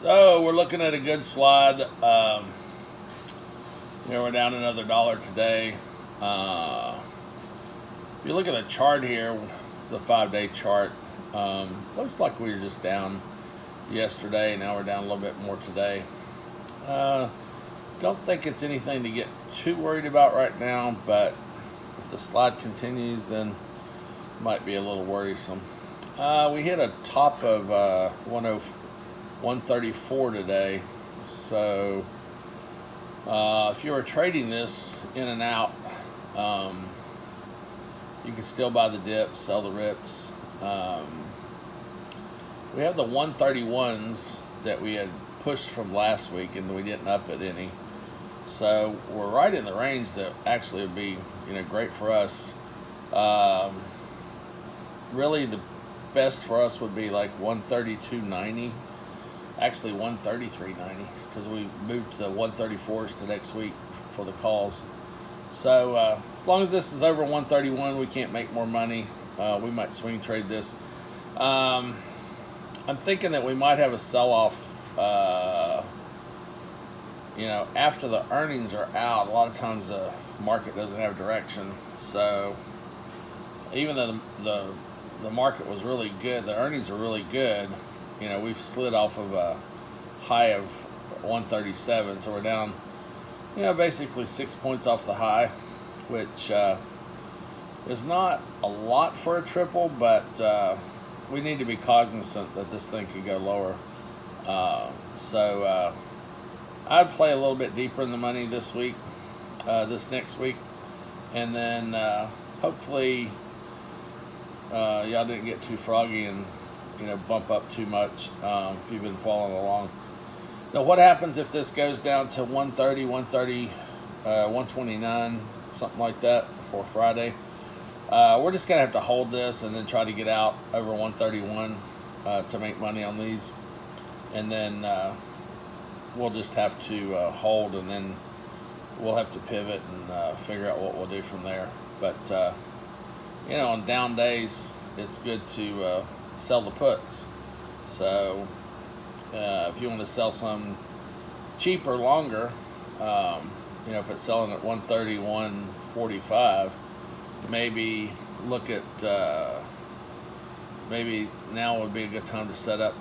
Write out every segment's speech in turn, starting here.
So we're looking at a good slide. We're down another dollar today. If you look at the chart here, it's a 5-day chart. Looks like we were just down yesterday. Now we're down a little bit more today. Don't think it's anything to get too worried about right now, but if the slide continues, then it might be a little worrisome. We hit a top of 134 today, so if you were trading this in and out, you can still buy the dips, sell the rips. We have the 131s that we had pushed from last week, and we didn't up it any. So we're right in the range that actually would be, great for us. Really, the best for us would be like 132.90. Actually, 133.90, because we moved the 134s to next week for the calls. So as long as this is over 131, we can't make more money. We might swing trade this. I'm thinking that we might have a sell-off. After the earnings are out, a lot of times the market doesn't have direction. So even though the market was really good, the earnings are really good. We've slid off of a high of 137, so we're down, basically 6 points off the high, which is not a lot for a triple, but we need to be cognizant that this thing could go lower. So I'd play a little bit deeper in the money this week, this next week, and then hopefully y'all didn't get too froggy and bump up too much if you've been following along. Now, what happens if this goes down to 130, 129, something like that for Friday? We're just going to have to hold this and then try to get out over 131 to make money on these. And then we'll just have to hold, and then we'll have to pivot and figure out what we'll do from there. But, on down days, it's good to sell the puts. So if you want to sell some cheaper longer, if it's selling at 131.45, maybe look at maybe now would be a good time to set up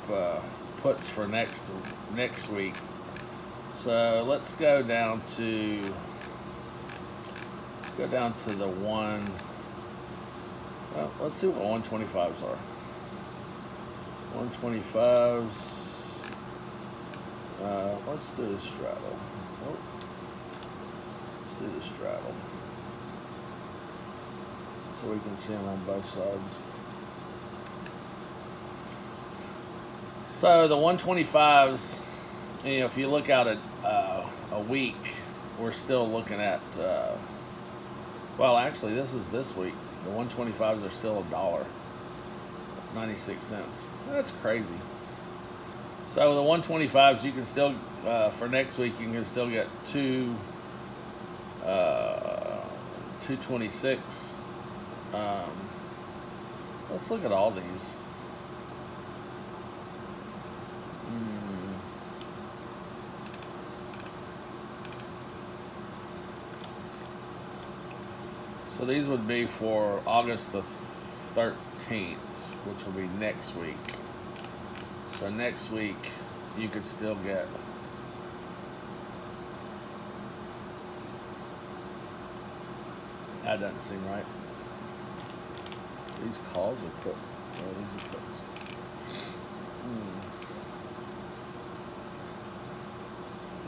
puts for next week. So let's go down to the one. Well, let's see what 125s are. 125s. Let's do the straddle. Oh. Let's do the straddle. So we can see them on both sides. So the 125s, if you look out at a week, we're still looking at, well, actually, this is this week. The 125s are still $1.96. That's crazy. So the 125s, you can still, for next week, you can still get 226. Let's look at all these. So these would be for August the 13th, which will be next week. So next week, you could still get that doesn't seem right. These calls are put. Oh, these are puts.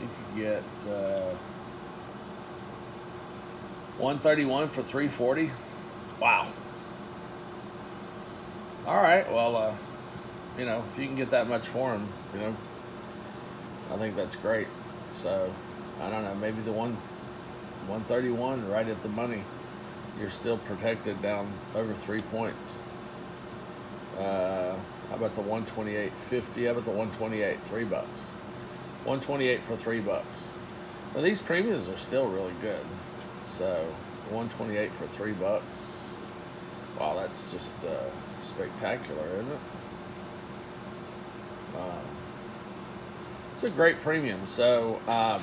You could get 131 for 340. Wow. All right. Well, if you can get that much for them, I think that's great. So I don't know. Maybe the 131 right at the money. You're still protected down over 3 points. How about the 128.50? How about the 128? $3. 128 for $3. Now these premiums are still really good. So 128 for $3. Wow, that's just spectacular, isn't it? it's a great premium. So I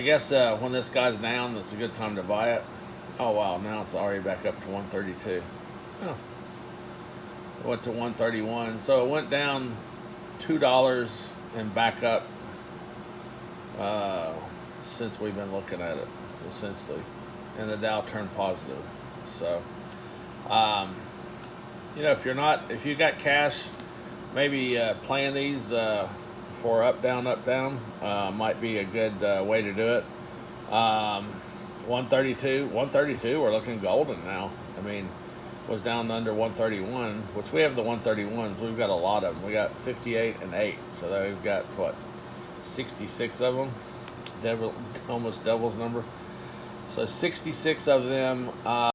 guess when this guy's down, it's a good time to buy it. Oh wow, now it's already back up to 132. Oh, it went to 131, so it went down $2 and back up since we've been looking at it, essentially, and the Dow turned positive. So, if you got cash, maybe playing these for up down might be a good way to do it. 132, we're looking golden now. I mean, was down under 131, which we have the 131s. We've got a lot of them. We got 58 and 8, so we've got 66 of them. Almost devil's number. So 66 of them.